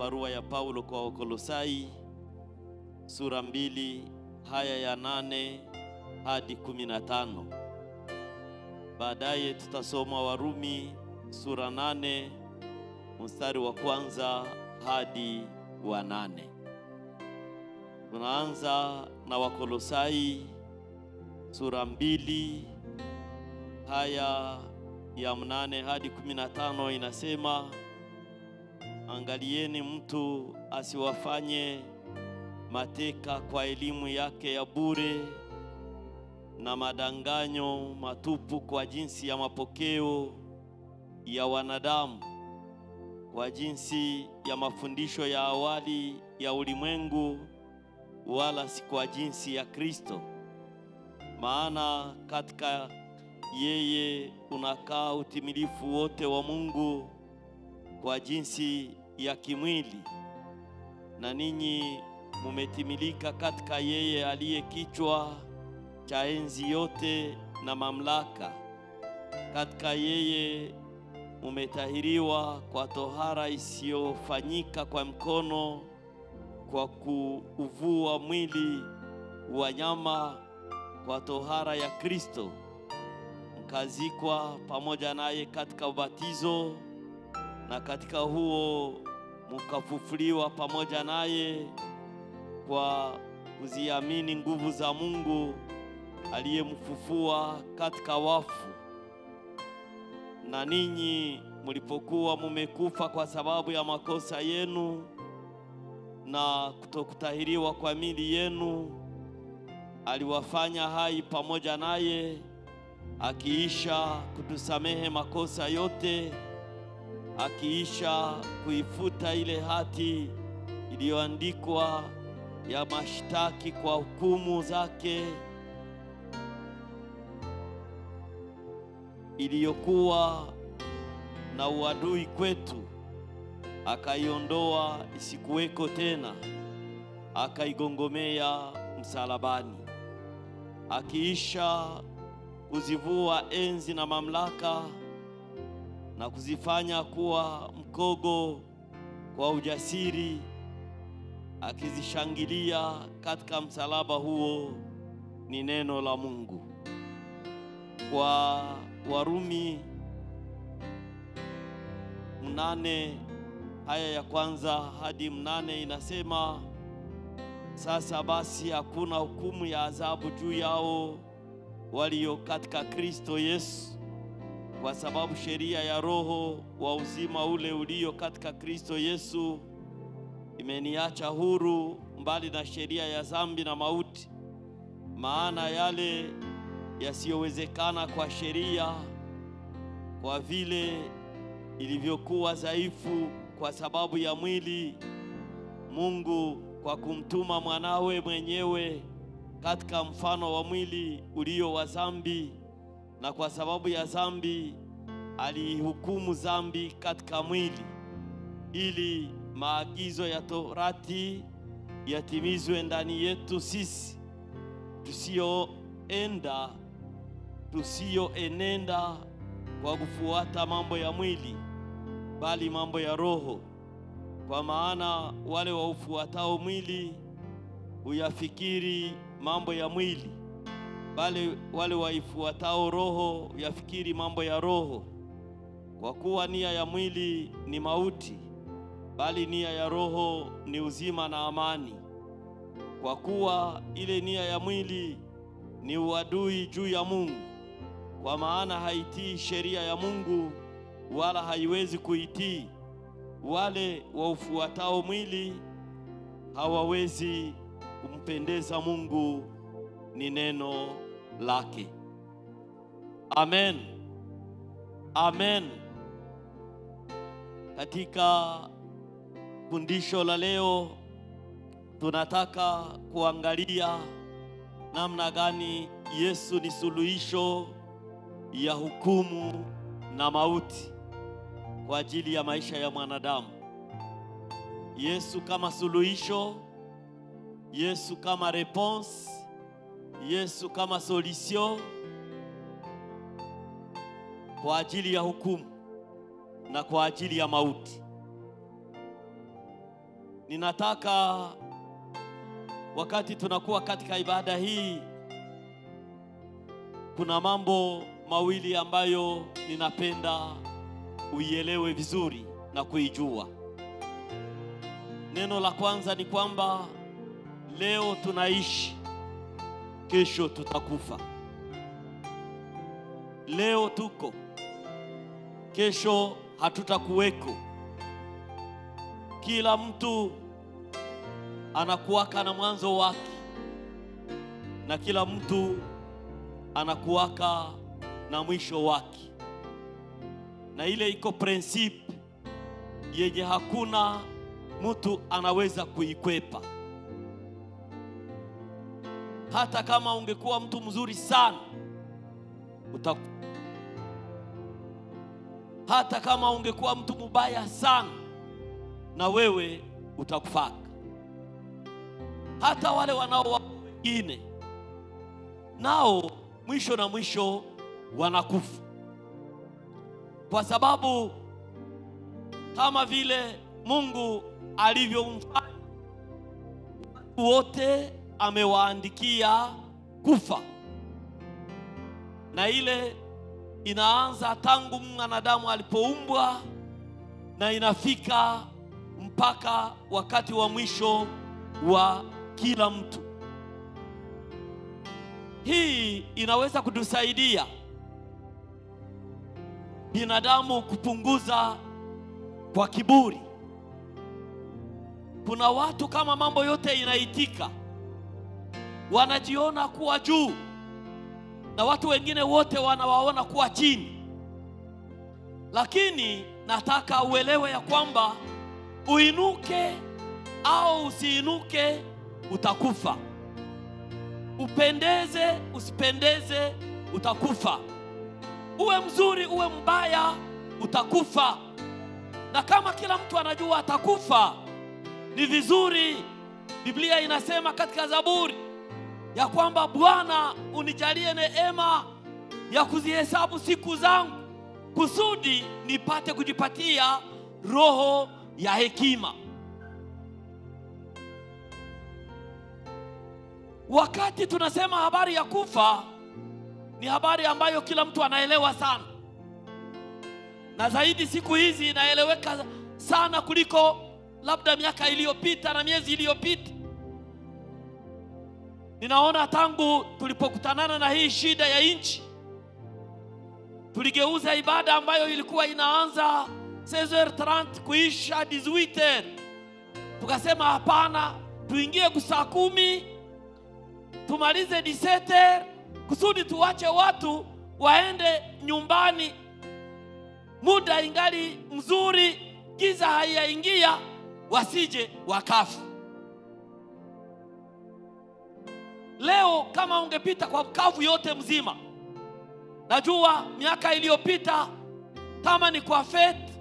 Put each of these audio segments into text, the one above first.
barua ya Paulo kwa Wakolosai sura 2 haya ya 8 hadi 15. Baadaye tutasoma Warumi sura 8 mstari wa 1 hadi wa 8. Tunaanza na Wakolosai sura 2 haya ya 8 hadi 15. Inasema, angalieni mtu asiwafanye mateka kwa elimu yake ya bure na madanganyo matupu kwa jinsi ya mapokeo ya wanadamu, kwa jinsi ya mafundisho ya awali ya ulimwengu, wala si kwa jinsi ya Kristo. Maana katika yeye unakaa utimilifu wote wa Mungu kwa jinsi ya kimwili, na ninyi mumetimilika katika yeye aliye kichwa cha enzi yote na mamlaka. Katika yeye mumetahiriwa kwa tohara isiyofanyika kwa mkono, kwa kuuvua mwili wa nyama kwa tohara ya Kristo, mkazikwa pamoja naye katika ubatizo, na katika huo mkafufuliwa pamoja naye kwa kuziamini nguvu za Mungu aliyemfufua katika wafu. Na ninyi mlipokuwa mumekufa kwa sababu ya makosa yenu na kutokutahiriwa kwa miili yenu, aliwafanya hai pamoja naye, akiisha kutusamehe makosa yote, akiisha kuifuta ile hati iliyoandikwa ya mashtaki kwa hukumu zake, iliyokuwa na uadui kwetu, akaiondoa isikuweko tena, akaigongomea msalabani. Akiisha kuzivua enzi na mamlaka na kuzifanya kuwa mkogo kwa ujasiri, akizishangilia katika msalaba huo, ni neno la Mungu. Kwa Warumi 8 haya ya 1 hadi 8 inasema, sasa basi hakuna hukumu ya adhabu juu yao walio katika Kristo Yesu, kwa sababu sheria ya roho wa uzima ule ulio katika Kristo Yesu imeniacha huru mbali na sheria ya dhambi na mauti. Maana yale yasiyowezekana kwa sheria, kwa vile ilivyokuwa dhaifu kwa sababu ya mwili, Mungu kwa kumtuma mwanawe mwenyewe katika mfano wa mwili ulio wa dhambi, na kwa sababu ya dhambi alihukumu dhambi katika mwili, ili maagizo ya Torati yatimizwe ndani yetu sisi tusioenenda kwa kufuata mambo ya mwili, bali mambo ya roho. Kwa maana wale waufuatao mwili huyafikiri mambo ya mwili, bali wale waifuatao roho huyafikiri mambo ya roho. Kwa kuwa nia ya mwili ni mauti, bali nia ya roho ni uzima na amani. Kwa kuwa ile nia ya mwili ni uadui juu ya Mungu, kwa maana haitii sheria ya Mungu, wala haiwezi kuitii. Wale waufuatao mwili hawawezi kumpendeza Mungu, ni neno lake. Amen. Amen. Katika fundisho la leo tunataka kuangalia namna gani Yesu ni suluhisho ya hukumu na mauti kwa ajili ya maisha ya mwanadamu. Yesu kama suluhisho, Yesu kama response, Yesu kama solution kwa ajili ya hukumu na kwa ajili ya mauti. ninataka wakati tunakuwa katika ibada hii, kuna mambo mawili ambayo ninapenda uielewe vizuri na kuijua. Neno la kwanza ni kwamba leo tunaishi, kesho tutakufa. Leo tuko, kesho hatutakuweko. Kila mtu anakuwaka na mwanzo wake, na kila mtu anakuwaka na mwisho wake. Na ile iko principe yenye hakuna mtu anaweza kuikwepa. Hata kama ungekuwa mtu mzuri sana, hata kama ungekuwa mtu mubaya sana, na wewe utakufaka. Hata wale wanao wengine nao mwisho na mwisho wanakufa. Kwa sababu kama vile Mungu alivyomfanya wote, amewaandikia kufa. Na ile inaanza tangu mwanadamu alipoumbwa na inafika mpaka wakati wa mwisho wa kila mtu. Hii inaweza kutusaidia binadamu kupunguza kwa kiburi. Kuna watu kama mambo yote inaitika, wanajiona kuwa juu, na watu wengine wote wanawaona kuwa chini. Lakini nataka uelewe ya kwamba uinuke au usiinuke, utakufa. Upendeze usipendeze, utakufa. Uwe mzuri uwe mbaya, utakufa. Na kama kila mtu anajua atakufa, ni vizuri. Biblia inasema katika Zaburi ya kwamba Bwana unijalie neema ya kuzihesabu siku zangu, kusudi nipate kujipatia roho ya hekima. Wakati tunasema habari ya kufa, ni habari ambayo kila mtu anaelewa sana. Na zaidi siku hizi inaeleweka sana kuliko labda miaka iliyopita na miezi iliyopita. Ninaona tangu tulipokutanana na hii shida ya nchi, tuligeuza ibada ambayo ilikuwa inaanza 16h30 kuisha 18h. Tukasema hapana, tuingie saa 10, tumalize 17h, kusudi tuwache watu waende nyumbani muda ingali mzuri, giza haiyaingia, wasije wakafu. Leo kama ungepita kwa kavu yote mzima, najua miaka iliyopita, kama ni kwa fete,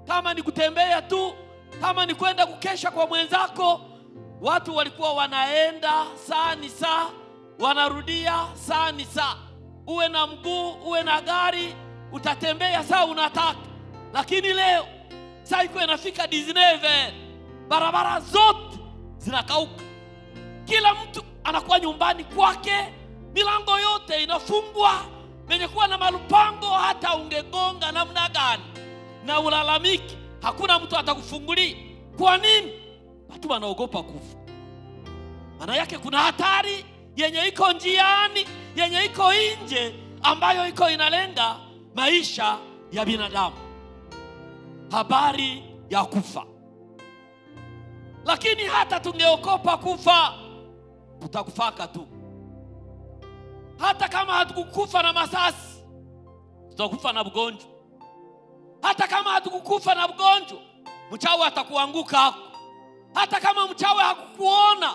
kama ni kutembea tu, kama ni kwenda kukesha kwa mwenzako, watu walikuwa wanaenda saa ni saa, wanarudia saa ni saa. Uwe na mguu, uwe na gari, utatembea saa unataka. Lakini leo saa iko inafika 19h, barabara zote zinakauka. Kila mtu anakuwa nyumbani kwake, milango yote inafungwa. Menye kuwa na malupango, hata ungegonga namna gani na ulalamiki, hakuna mtu atakufungulia. Kwa nini? Watu wanaogopa kufa. Maana yake kuna hatari yenye iko njiani, yenye iko nje, ambayo iko inalenga maisha ya binadamu. Habari ya kufa. Lakini hata tungeokopa kufa, tutakufaka tu. Hata kama hatukukufa na masasi, tutakufa na ugonjwa. Hata kama hatukukufa na ugonjwa, mchawi atakuanguka hapo. Hata kama mchawi hakukuona,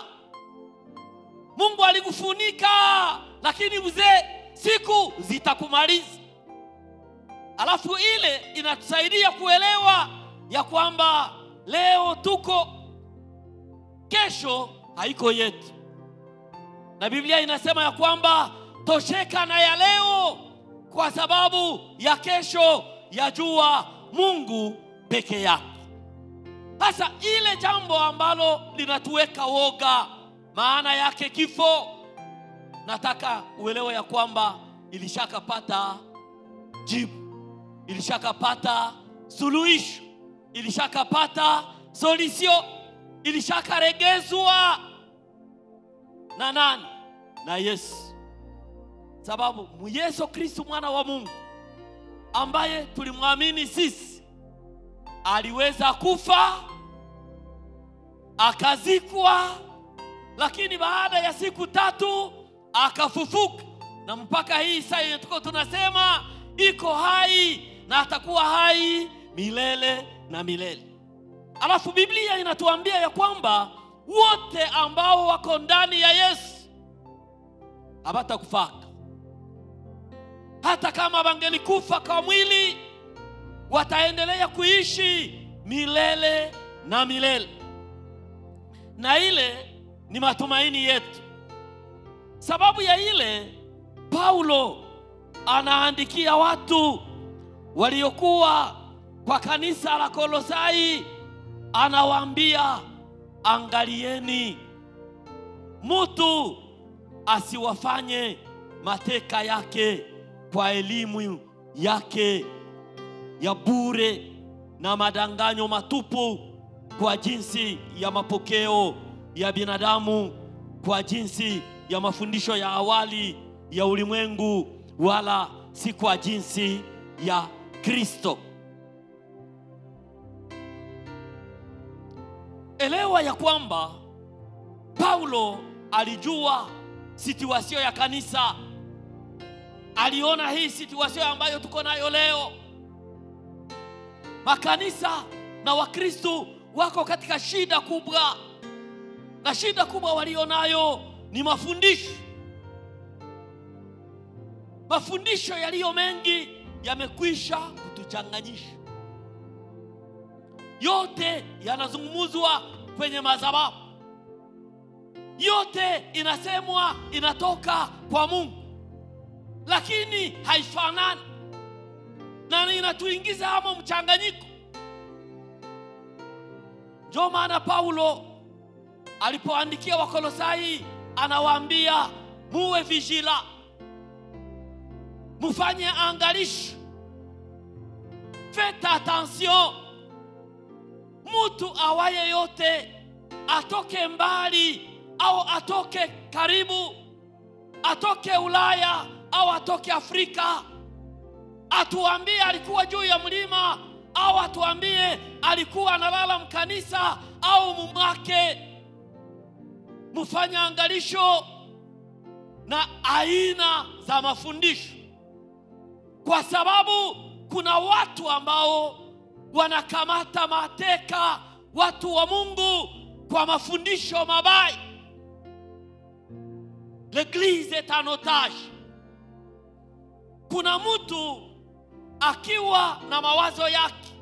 Mungu alikufunika, lakini mzee, siku zitakumaliza. Alafu ile inatusaidia kuelewa ya kwamba leo tuko, kesho haiko yetu. Na Biblia inasema ya kwamba tosheka na ya leo, kwa sababu ya kesho yajua Mungu peke yake. Sasa ile jambo ambalo linatuweka woga, maana yake kifo. Nataka uelewe ya kwamba ilishakapata jibu, ilishakapata suluhisho, ilishakapata solution, ilishakaregezwa na nani? Na Yesu. Sababu Yesu Kristo mwana wa Mungu ambaye tulimwamini sisi aliweza kufa, akazikwa, lakini baada ya siku 3 akafufuka, na mpaka hii sasa tuko tunasema iko hai na atakuwa hai milele na milele. Alafu Biblia inatuambia ya kwamba wote ambao wako ndani ya Yesu hawatakufaka. Hata kama wangelikufa kwa mwili, wataendelea kuishi milele na milele. Na ile ni matumaini yetu. Sababu ya ile, Paulo anaandikia watu waliokuwa kwa kanisa la Kolosai, anawaambia, angalieni mtu asiwafanye mateka yake kwa elimu yake ya bure na madanganyo matupu, kwa jinsi ya mapokeo ya binadamu, kwa jinsi ya mafundisho ya awali ya ulimwengu, wala si kwa jinsi ya Kristo. Elewa ya kwamba Paulo alijua situasio ya kanisa. Aliona hii situasio ambayo tuko nayo leo. Makanisa na Wakristo wako katika shida kubwa, na shida kubwa walionayo ni mafundisho. Mafundisho yaliyo mengi yamekwisha kutuchanganyisha. Yote yanazungumzwa kwenye madhabahu, yote inasemwa inatoka kwa Mungu, lakini haifanani, na inatuingiza hapo mchanganyiko. Ndio maana Paulo alipoandikia Wakolosai anawaambia, muwe vigila, mufanye angalisho, faites attention. Mtu awaye yote, atoke mbali au atoke karibu, atoke Ulaya au atoke Afrika, atuambie alikuwa juu ya mlima au atuambie alikuwa analala mkanisa au mumake, mufanye angalisho na aina za mafundisho, kwa sababu kuna watu ambao wanakamata mateka watu wa Mungu kwa mafundisho mabaya. L'église est en otage. Kuna mtu akiwa na mawazo yake,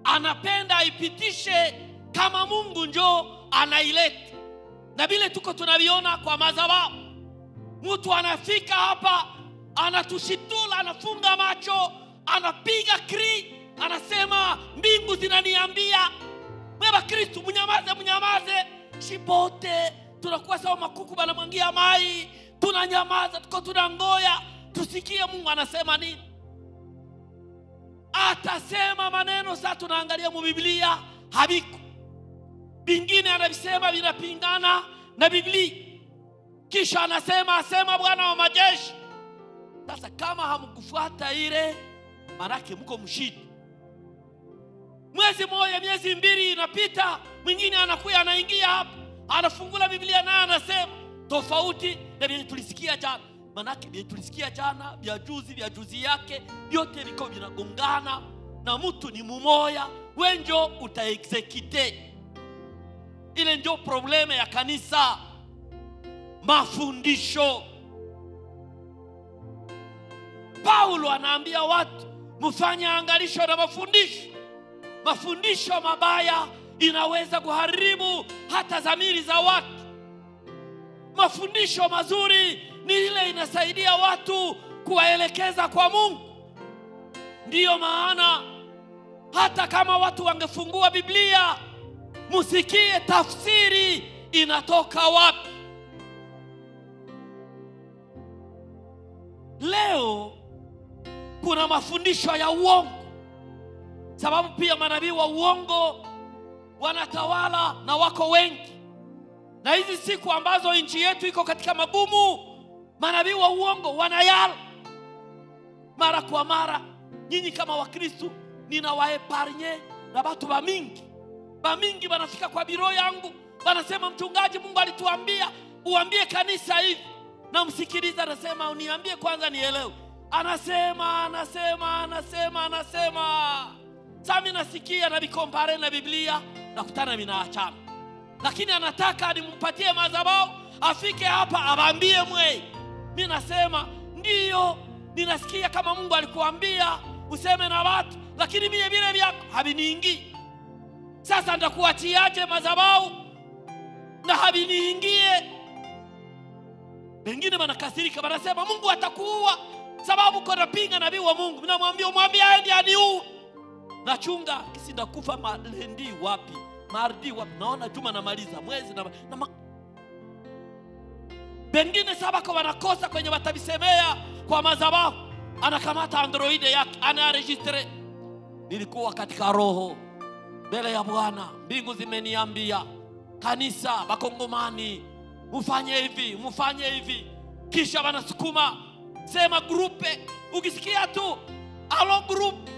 anapenda ipitishe kama Mungu njo anaileta, na vile tuko tunaviona kwa madhabahu. Mtu anafika hapa, anatushitula, anafunga macho, anapiga kri, anasema mbingu zinaniambia wewe Kristo mnyamaze, mnyamaze. Shibote tunakuwa sawa makuku banamwangia mai, tunanyamaza, tuko tunangoya tusikie Mungu anasema nini. Atasema maneno, sasa tunaangalia mu Biblia habiko, vingine anasema vinapingana na Biblia, kisha anasema asema Bwana wa majeshi. Sasa kama hamkufuata ile, manake mko mshidi. Mwezi mmoja, miezi 2 inapita, mwingine anakuja anaingia hapa, anafungula Biblia na anasema tofauti na vile tulisikia jana. Manake vile tulisikia jana, vya juzi yake, vyote viko vinagongana, na mtu ni mumoya, wenjo utaexecute. Ile ndio probleme ya kanisa, mafundisho. Paulo anaambia watu, mufanye angalisho na mafundisho. Mafundisho mabaya inaweza kuharibu hata dhamiri za watu. Mafundisho mazuri ni ile inasaidia watu kuwaelekeza kwa Mungu. Ndiyo maana hata kama watu wangefungua Biblia Musikie tafsiri inatoka wapi. Leo kuna mafundisho ya uongo, sababu pia manabii wa uongo wanatawala na wako wengi. Na hizi siku ambazo nchi yetu iko katika magumu, manabii wa uongo wanayala mara kwa mara. Nyinyi kama Wakristo ninawaeparnye na watu bamingi wanafika kwa biro yangu, wanasema mchungaji, Mungu alituambia uambie kanisa hivi. Na msikiliza, anasema uniambie kwanza nielewe. Anasema. Sasa mimi nasikia na bikompare na Biblia na kutana minaachana. Lakini anataka nimpatie madhabahu afike hapa awaambie mwe. Mimi nasema ndio, ninasikia kama Mungu alikuambia useme na watu, lakini mimi vile vyako haviniingi. Sasa nitakuachiaje madhabahu na haviniingie? Wengine wanakasirika, wanasema Mungu atakuua sababu kuna pinga nabii wa Mungu. Mimi mwambie aende aniue. Nachunga kisi ndakufa malendi wapi, mardi wapi. Naona juma namaliza mwezi na wengine sabako wanakosa kwenye watabisemea kwa madhabahu. Anakamata android yake anaregistre. Nilikuwa katika roho mbele ya Bwana, mbingu zimeniambia kanisa bakongomani mufanye hivi. Kisha wanasukuma sema grupe, ukisikia tu alo group,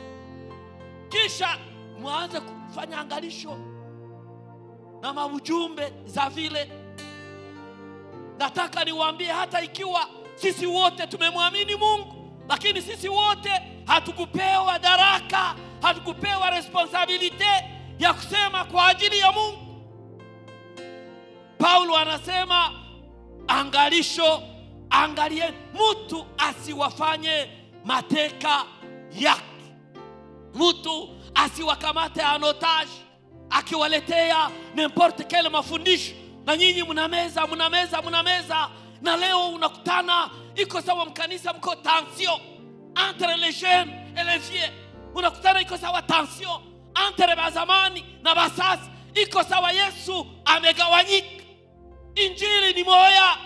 kisha mwanze kufanya angalisho na maujumbe za vile. Nataka niwaambie, hata ikiwa sisi wote tumemwamini Mungu, lakini sisi wote hatukupewa daraka, hatukupewa responsibility ya kusema kwa ajili ya Mungu. Paulo anasema angalisho, angalie mtu asiwafanye mateka yake. Mtu asiwakamate anotage akiwaletea n'importe quel mafundisho. Na nyinyi mnameza. Na leo unakutana iko sawa mkanisa, mko tension entre les jeunes et les vieux. Unakutana iko sawa tension entre bazamani na basasi. Iko sawa Yesu amegawanyika. Injili ni moja,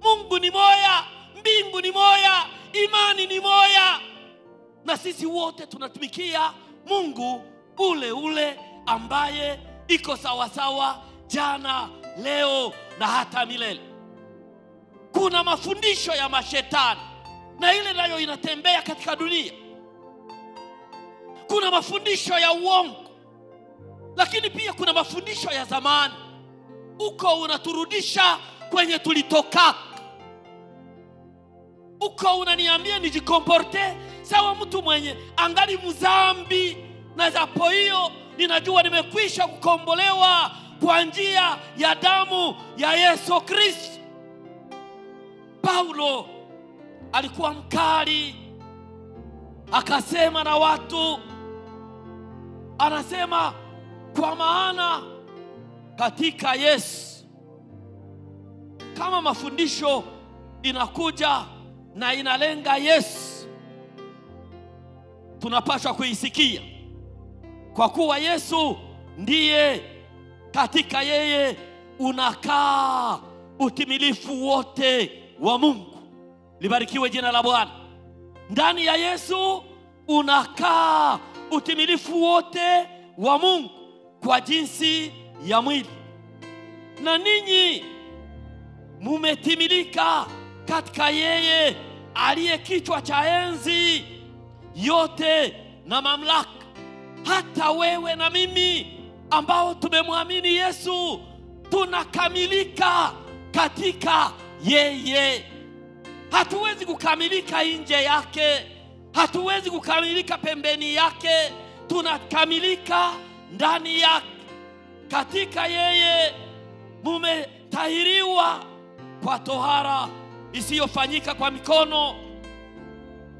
Mungu ni moja, mbingu ni moja, imani ni moja. Na sisi wote tunatumikia Mungu ule ambaye iko sawa jana, leo na hata milele. Kuna mafundisho ya mashetani na ile nayo inatembea katika dunia. Kuna mafundisho ya uongo, lakini pia kuna mafundisho ya zamani. Uko unaturudisha kwenye tulitoka. Uko unaniambia nijikomporte sawa mtu mwenye angali mzambi, na japo hiyo ninajua nimekwisha kukombolewa kwa njia ya damu ya Yesu Kristo. Paulo alikuwa mkali, akasema na watu, anasema kwa maana katika Yesu, kama mafundisho inakuja na inalenga Yesu, tunapaswa kuisikia, kwa kuwa Yesu ndiye, katika yeye unakaa utimilifu wote wa Mungu. Libarikiwe jina la Bwana. Ndani ya Yesu unakaa utimilifu wote wa Mungu kwa jinsi ya mwili. Na ninyi mumetimilika katika yeye aliye kichwa cha enzi yote na mamlaka. Hata wewe na mimi ambao tumemwamini Yesu tunakamilika katika yeye. Hatuwezi kukamilika nje yake, hatuwezi kukamilika pembeni yake. Tunakamilika ndani yake. Katika yeye mumetahiriwa kwa tohara isiyofanyika kwa mikono,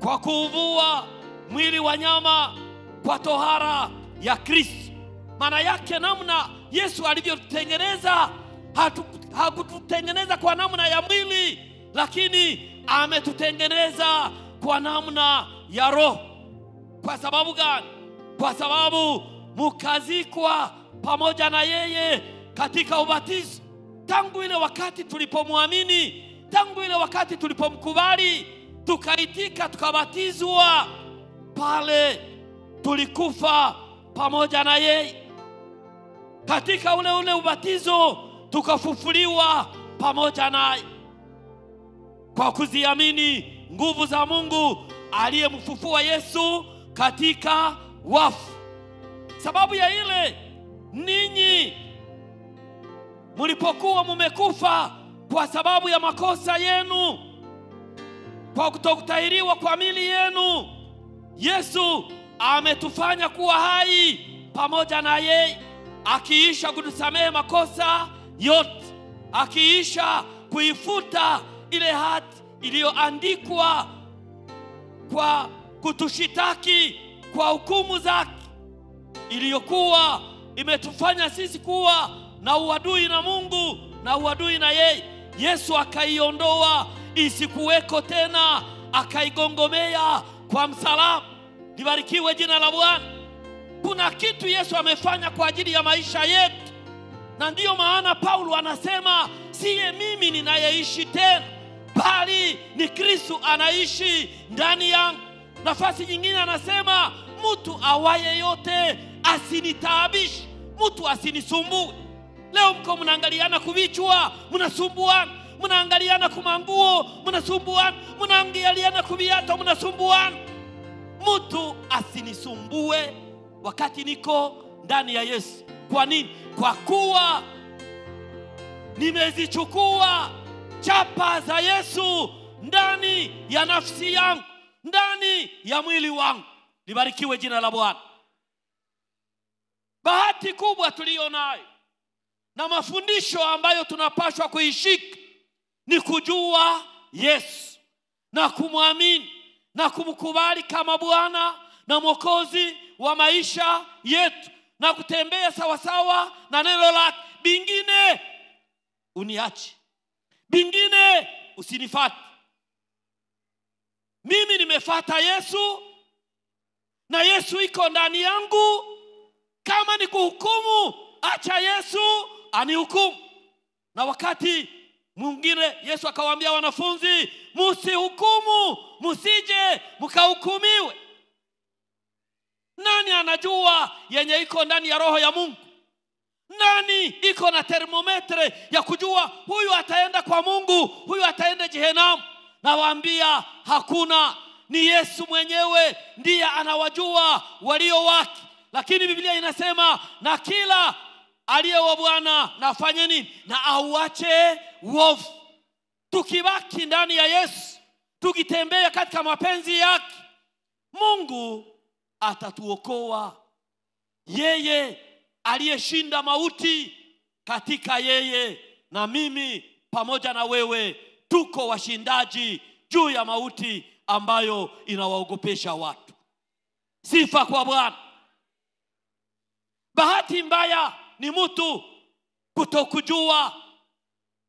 kwa kuuvua mwili wa nyama kwa tohara ya Kristo. Maana yake namna Yesu alivyotutengeneza, hakututengeneza kwa namna ya mwili, lakini ametutengeneza kwa namna ya roho. Kwa sababu gani? Kwa sababu mukazikwa pamoja na yeye katika ubatizo. Tangu ile wakati tulipomwamini, tangu ile wakati tulipomkubali, tukaitika, tukabatizwa, pale tulikufa pamoja na yeye. Katika ule ubatizo tukafufuliwa pamoja naye kwa kuziamini nguvu za Mungu aliyemfufua Yesu katika wafu. Sababu ya ile, ninyi mlipokuwa mumekufa kwa sababu ya makosa yenu, kwa kutokutahiriwa kwa miili yenu, Yesu ametufanya kuwa hai pamoja na yeye, akiisha kutusamehe makosa yote, akiisha kuifuta ile hati iliyoandikwa kwa kutushitaki kwa hukumu zake, iliyokuwa imetufanya sisi kuwa na uadui na Mungu na uadui na yeye. Yesu akaiondoa isikuweko tena, akaigongomea kwa msalaba. Libarikiwe jina la Bwana. Kuna kitu Yesu amefanya kwa ajili ya maisha yetu, na ndiyo maana Paulo anasema, siye mimi ninayeishi tena, bali ni Kristo anaishi ndani yangu. Nafasi nyingine anasema, mtu awaye yote asinitaabishe, mtu asinisumbue. Leo mko mnaangaliana kuvichwa, mnasumbuana, mnaangaliana kumanguo, mnasumbuana, mnaangaliana kuviatu, mnasumbuana. Mtu asinisumbue wakati niko ndani ya Yesu. Kwa nini? Kwa kuwa nimezichukua chapa za Yesu ndani ya nafsi yangu, ndani ya mwili wangu. Libarikiwe jina la Bwana. Bahati kubwa tulionayo na mafundisho ambayo tunapaswa kuishika ni kujua Yesu na kumwamini na kumkubali kama Bwana na Mwokozi wa maisha yetu, na kutembea sawa sawa na neno lake. Bingine uniache, bingine usinifuate. Mimi nimefuata Yesu na Yesu iko ndani yangu. Kama ni kuhukumu, acha Yesu anihukumu. Na wakati mwingine Yesu akawaambia wanafunzi, msihukumu, msije mkahukumiwe. Nani anajua yenye iko ndani ya roho ya Mungu? Nani iko na termometre ya kujua huyu ataenda kwa Mungu, huyu ataenda jehanamu? Nawaambia hakuna. Ni Yesu mwenyewe ndiye anawajua walio wake. Lakini Biblia inasema, na kila aliye wa Bwana na afanye nini? Na auache uovu. Tukibaki ndani ya Yesu, tukitembea katika mapenzi yake, Mungu atatuokoa. Yeye aliyeshinda mauti, katika yeye na mimi pamoja na wewe tuko washindaji juu ya mauti ambayo inawaogopesha watu. Sifa kwa Bwana. Bahati mbaya ni mtu kutokujua,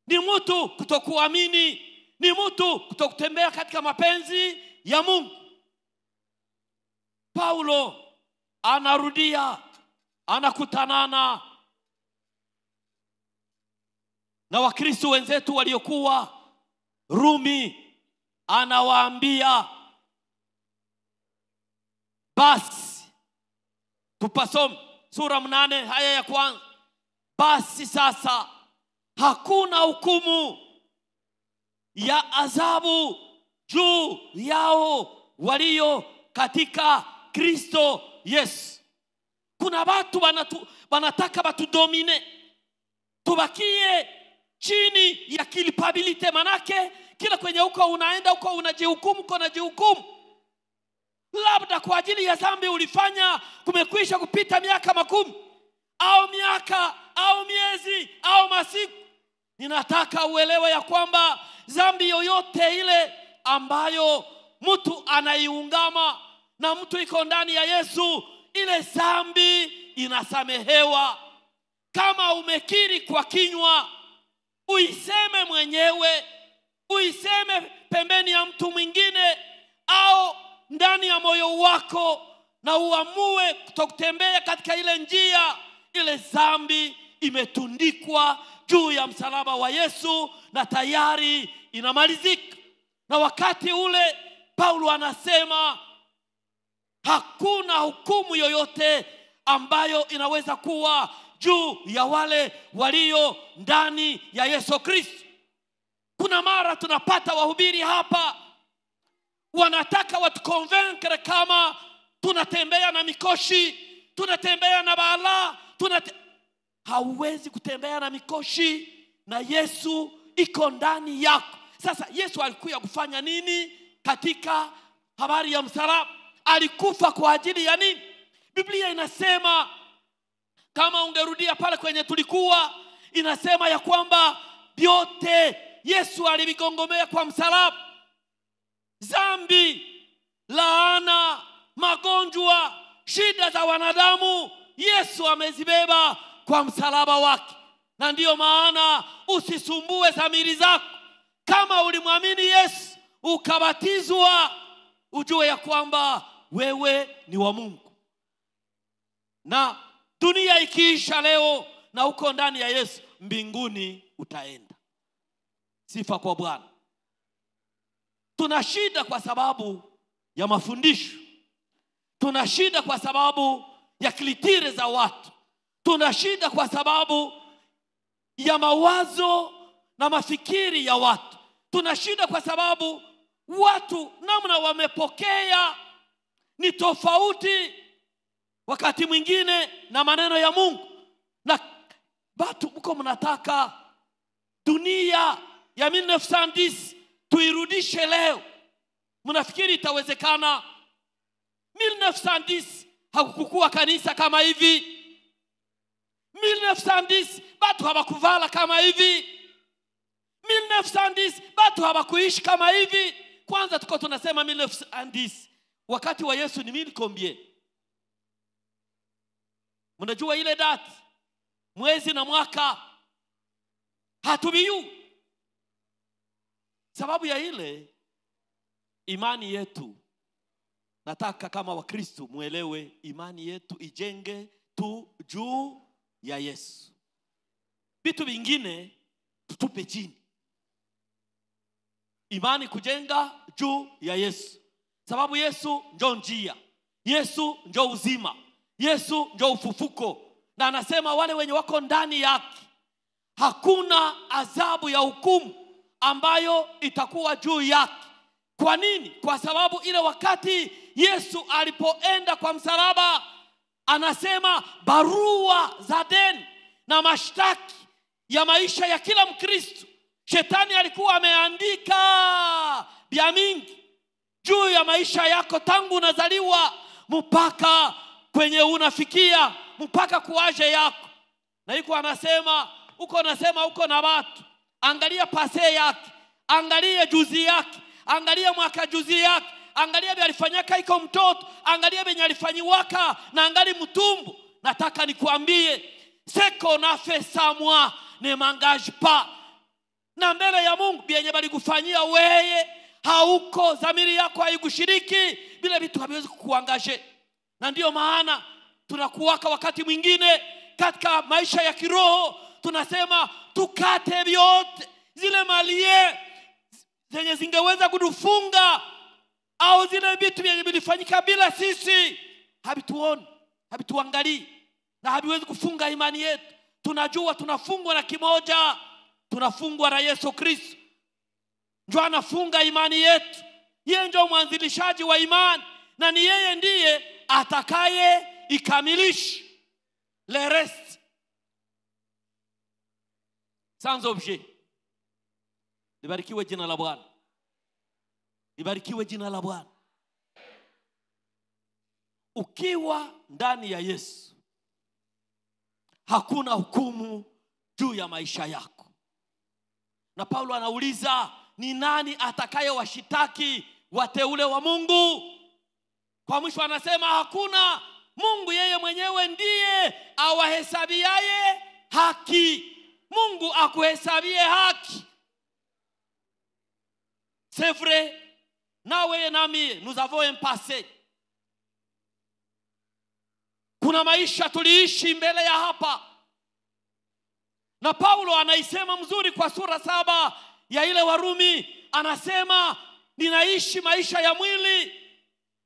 ni mtu kutokuamini, ni mtu kutokutembea katika mapenzi ya Mungu. Paulo anarudia, anakutanana na Wakristo wenzetu waliokuwa Rumi, anawaambia, basi tupasome sura 8 aya ya kwanza. Basi sasa hakuna hukumu ya adhabu juu yao walio katika Kristo Yesu. Kuna watu wanataka batudomine, tubakie chini ya culpability. Manake kila kwenye uko unaenda uko unajihukumu, uko unajihukumu. Labda kwa ajili ya dhambi ulifanya kumekwisha kupita miaka 10 au miaka au miezi au masiku. Ninataka uelewe ya kwamba dhambi yoyote ile ambayo mtu anaiungama na mtu iko ndani ya Yesu, ile dhambi inasamehewa. Kama umekiri kwa kinywa, uiseme mwenyewe, uiseme pembeni ya mtu mwingine, au ndani ya moyo wako, na uamue kutotembea katika ile njia, ile dhambi imetundikwa juu ya msalaba wa Yesu na tayari inamalizika. Na wakati ule Paulo anasema hakuna hukumu yoyote ambayo inaweza kuwa juu ya wale walio ndani ya Yesu Kristo. Kuna mara tunapata wahubiri hapa wanataka watukonvenkere kama tunatembea na mikoshi, tunatembea na bala, hauwezi kutembea na mikoshi na Yesu iko ndani yako. Sasa Yesu alikuja kufanya nini katika habari ya msalaba? Alikufa kwa ajili ya nini? Biblia inasema, kama ungerudia pale kwenye tulikuwa, inasema ya kwamba vyote Yesu alivigongomea kwa msalaba. Dhambi, laana, magonjwa, shida za wanadamu, Yesu amezibeba kwa msalaba wake. Na ndiyo maana usisumbue dhamiri zako. Kama ulimwamini Yesu ukabatizwa, ujue ya kwamba wewe ni wa Mungu. Na dunia ikiisha leo na uko ndani ya Yesu, mbinguni utaenda. Sifa kwa Bwana. Tuna shida kwa sababu ya mafundisho. Tuna shida kwa sababu ya kilitire za watu. Tuna shida kwa sababu ya mawazo na mafikiri ya watu. Tuna shida kwa sababu watu namna wamepokea ni tofauti wakati mwingine na maneno ya Mungu. Na watu mko mnataka dunia ya 1910 tuirudishe leo. Mnafikiri itawezekana? 1910 hakukuwa kanisa kama hivi. 1910 watu hawakuvala kama hivi. 1910 watu hawakuishi kama hivi. Kwanza tuko tunasema 1910 wakati wa Yesu ni 1000. Mnajua ile date, mwezi na mwaka hatubiyu. Sababu ya ile imani yetu, nataka kama Wakristo muelewe, imani yetu ijenge tu juu ya Yesu. Vitu vingine tutupe chini. Imani kujenga juu ya Yesu. Sababu Yesu ndio njia, Yesu ndio uzima, Yesu ndio ufufuko. Na anasema wale wenye wako ndani yake hakuna adhabu ya hukumu ambayo itakuwa juu yake. Kwa nini? Kwa sababu ile wakati Yesu alipoenda kwa msalaba, anasema barua za deni na mashtaki ya maisha ya kila Mkristo, Shetani alikuwa ameandika bia mingi juu ya maisha yako tangu unazaliwa mpaka kwenye unafikia, mpaka kuaje yako. Na yuko anasema uko na watu, angalia pase yake, angalia juzi yake, angalia mwaka juzi yake, angalia vile alifanyaka iko mtoto, angalia vile alifanyiwaka na angali mtumbu. Nataka nikuambie, seko na fesa moi ne m'engage pas. Na mbele ya Mungu bienye bali kufanyia weye hauko, dhamiri yako haikushiriki, bila vitu haviwezi kukuangaje. Na ndiyo maana tunakuwaka wakati mwingine katika maisha ya kiroho tunasema tukate vyote zile malie zenye zingeweza kudufunga, au zile vitu vyenye vilifanyika bila sisi habituoni, habituangalii na habiwezi kufunga imani yetu. Tunajua tunafungwa na kimoja, tunafungwa na Yesu Kristo. Ndio anafunga imani yetu. Yeye ndio mwanzilishaji wa imani na ni yeye ndiye atakaye ikamilisha le reste sans objet. Libarikiwe jina la Bwana. Libarikiwe jina la Bwana. Ukiwa ndani ya Yesu hakuna hukumu juu ya maisha yako. Na Paulo anauliza, ni nani atakaye washitaki wateule wa Mungu? Kwa mwisho anasema hakuna. Mungu yeye mwenyewe ndiye awahesabiaye haki. Mungu akuhesabie haki. C'est vrai, nawe nami nous avons un passé. Kuna maisha tuliishi mbele ya hapa. Na Paulo anaisema mzuri kwa sura 7 ya ile Warumi. Anasema ninaishi maisha ya mwili.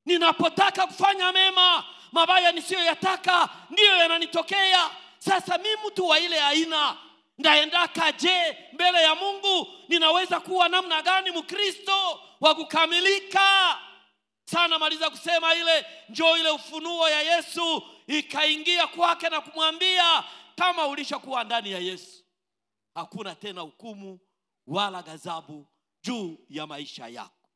Ninapotaka kufanya mema, mabaya nisiyoyataka ndiyo yananitokea. Sasa mimi mtu wa ile aina ndaendaka je mbele ya Mungu? Ninaweza kuwa namna gani Mkristo wa kukamilika? Sana maliza kusema njoo ile ufunuo ya Yesu ikaingia kwake na kumwambia, kama ulishakuwa ndani ya Yesu, hakuna tena hukumu wala ghadhabu juu ya maisha yako.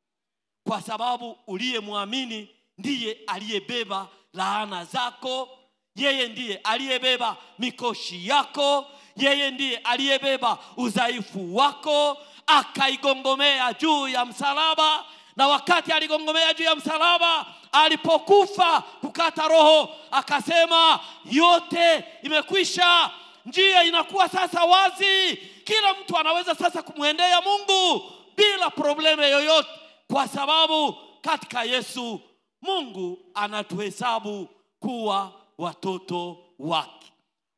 Kwa sababu uliyemwamini ndiye aliyebeba laana zako. Yeye ndiye aliyebeba mikoshi yako. Yeye ndiye aliyebeba udhaifu wako, akaigongomea juu ya msalaba. Na wakati aligongomea juu ya msalaba, alipokufa kukata roho, akasema yote imekwisha. Njia inakuwa sasa wazi. Kila mtu anaweza sasa kumwendea Mungu bila probleme yoyote, kwa sababu katika Yesu Mungu anatuhesabu kuwa watoto wake.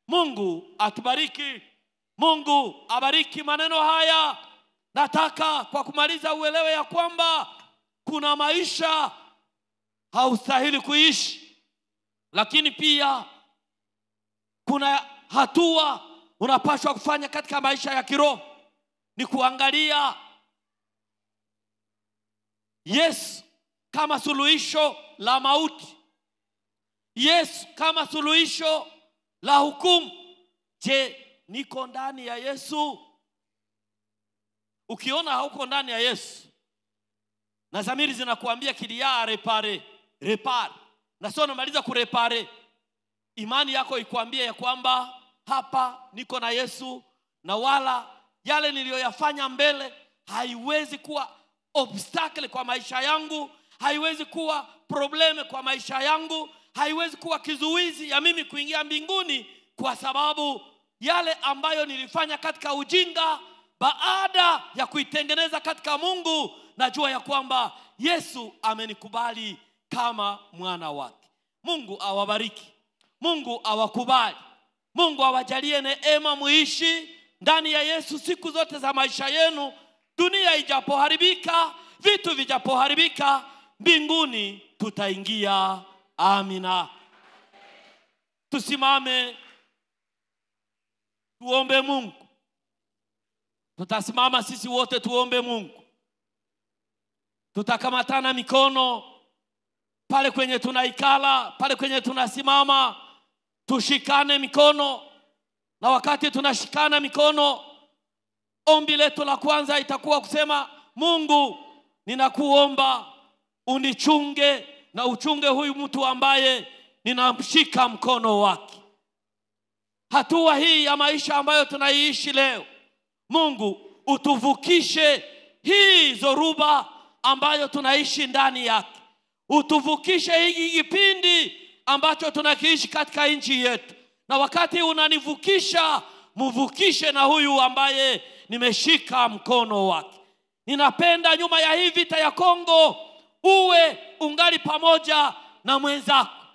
Mungu atubariki. Mungu abariki maneno haya. Nataka kwa kumaliza uelewe ya kwamba kuna maisha haustahili kuishi, lakini pia kuna hatua unapaswa kufanya katika maisha ya kiroho. Ni kuangalia Yesu kama suluhisho la mauti, Yesu kama suluhisho la hukumu. Je, niko ndani ya Yesu? Ukiona hauko ndani ya Yesu, na zamiri zinakuambia kilia repare. Na sio unamaliza kurepare, imani yako ikuambia ya kwamba hapa niko na Yesu, na wala yale niliyoyafanya mbele haiwezi kuwa obstacle kwa maisha yangu, haiwezi kuwa probleme kwa maisha yangu, haiwezi kuwa kizuizi ya mimi kuingia mbinguni, kwa sababu yale ambayo nilifanya katika ujinga, baada ya kuitengeneza katika Mungu, najua ya kwamba Yesu amenikubali kama mwana wake. Mungu awabariki. Mungu awakubali. Mungu awajalie neema muishi ndani ya Yesu siku zote za maisha yenu. Dunia ijapoharibika, vitu vijapoharibika, mbinguni tutaingia. Amina. Tusimame tuombe Mungu. Tutasimama sisi wote tuombe Mungu. Tutakamatana mikono pale kwenye tunaikala, pale kwenye tunasimama, tushikane mikono. Na wakati tunashikana mikono, ombi letu la kwanza itakuwa kusema, Mungu ninakuomba unichunge na uchunge huyu mtu ambaye ninamshika mkono wake. Hatua hii ya maisha ambayo tunaiishi leo, Mungu utuvukishe hii zoruba ambayo tunaishi ndani yake. Utuvukishe hiki kipindi ambacho tunakiishi katika nchi yetu. Na wakati unanivukisha, mvukishe na huyu ambaye nimeshika mkono wake. Ninapenda nyuma ya hii vita ya Kongo uwe ungali pamoja na mwenzako.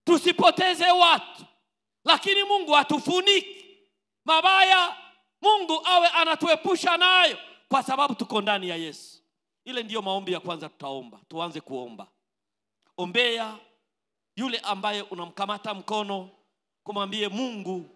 Tusipoteze watu, lakini Mungu atufuniki mabaya. Mungu awe anatuepusha nayo, kwa sababu tuko ndani ya Yesu. Ile ndiyo maombi ya kwanza tutaomba. Tuanze kuomba. Ombea yule ambaye unamkamata mkono, kumwambie Mungu,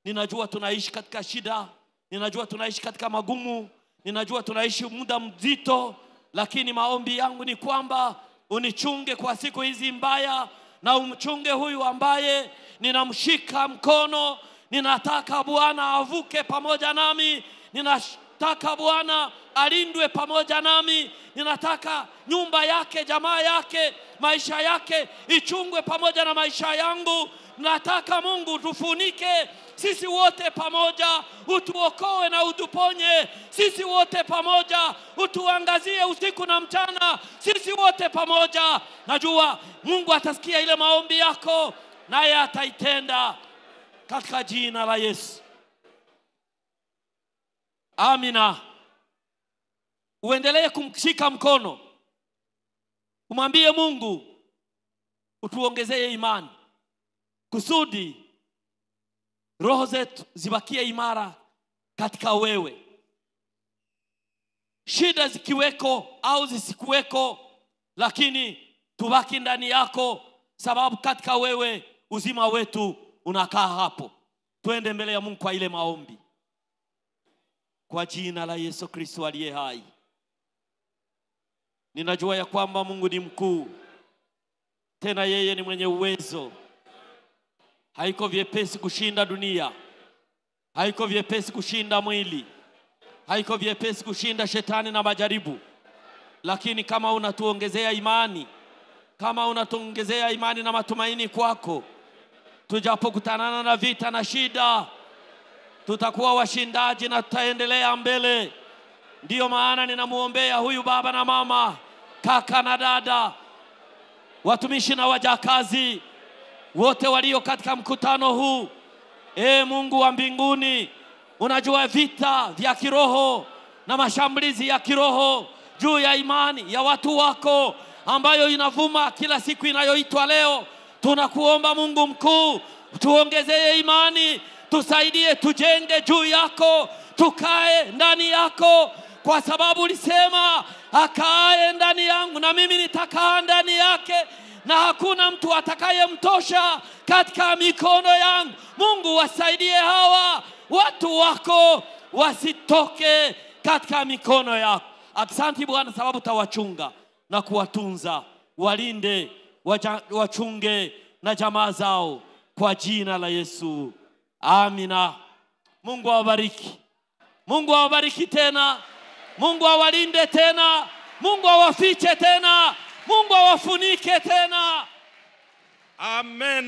ninajua tunaishi katika shida, ninajua tunaishi katika magumu, ninajua tunaishi muda mzito, lakini maombi yangu ni kwamba unichunge kwa siku hizi mbaya, na umchunge huyu ambaye ninamshika mkono. Ninataka Bwana avuke pamoja nami. Ninataka Bwana alindwe pamoja nami. Ninataka nyumba yake, jamaa yake, maisha yake ichungwe pamoja na maisha yangu. Nataka Mungu tufunike sisi wote pamoja, utuokoe na utuponye sisi wote pamoja, utuangazie usiku na mchana sisi wote pamoja. Najua Mungu atasikia ile maombi yako, naye ataitenda katika jina la Yesu. Amina. Uendelee kumshika mkono. Umwambie Mungu, utuongezee imani kusudi roho zetu zibakie imara katika wewe. Shida zikiweko au zisikuweko, lakini tubaki ndani yako, sababu katika wewe uzima wetu unakaa hapo. Tuende mbele ya Mungu kwa ile maombi. Kwa jina la Yesu Kristo aliye hai. Ninajua ya kwamba Mungu ni mkuu, tena yeye ni mwenye uwezo. Haiko vyepesi kushinda dunia, haiko vyepesi kushinda mwili, haiko vyepesi kushinda shetani na majaribu. Lakini kama unatuongezea imani, kama unatuongezea imani na matumaini kwako, tujapokutana na vita na shida, tutakuwa washindaji na tutaendelea mbele. Ndiyo maana ninamuombea huyu baba na mama, kaka na dada, watumishi na wajakazi wote walio katika mkutano huu. Mungu wa mbinguni, unajua vita vya kiroho na mashambulizi ya kiroho juu ya imani ya watu wako ambayo inavuma kila siku inayoitwa leo. Tunakuomba Mungu mkuu, tuongezee imani, tusaidie, tujenge juu yako, tukae ndani yako, kwa sababu ulisema akae ndani yangu na mimi nitakaa ndani yake, na hakuna mtu atakayemtosha katika mikono yangu. Mungu wasaidie hawa watu wako wasitoke katika mikono yako. Asante Bwana, sababu tawachunga na kuwatunza, walinde, wachunge na jamaa zao kwa jina la Yesu. Amina. Mungu awabariki. Mungu awabariki tena. Mungu awalinde tena. Mungu awafiche tena. Mungu awafunike tena. Amen.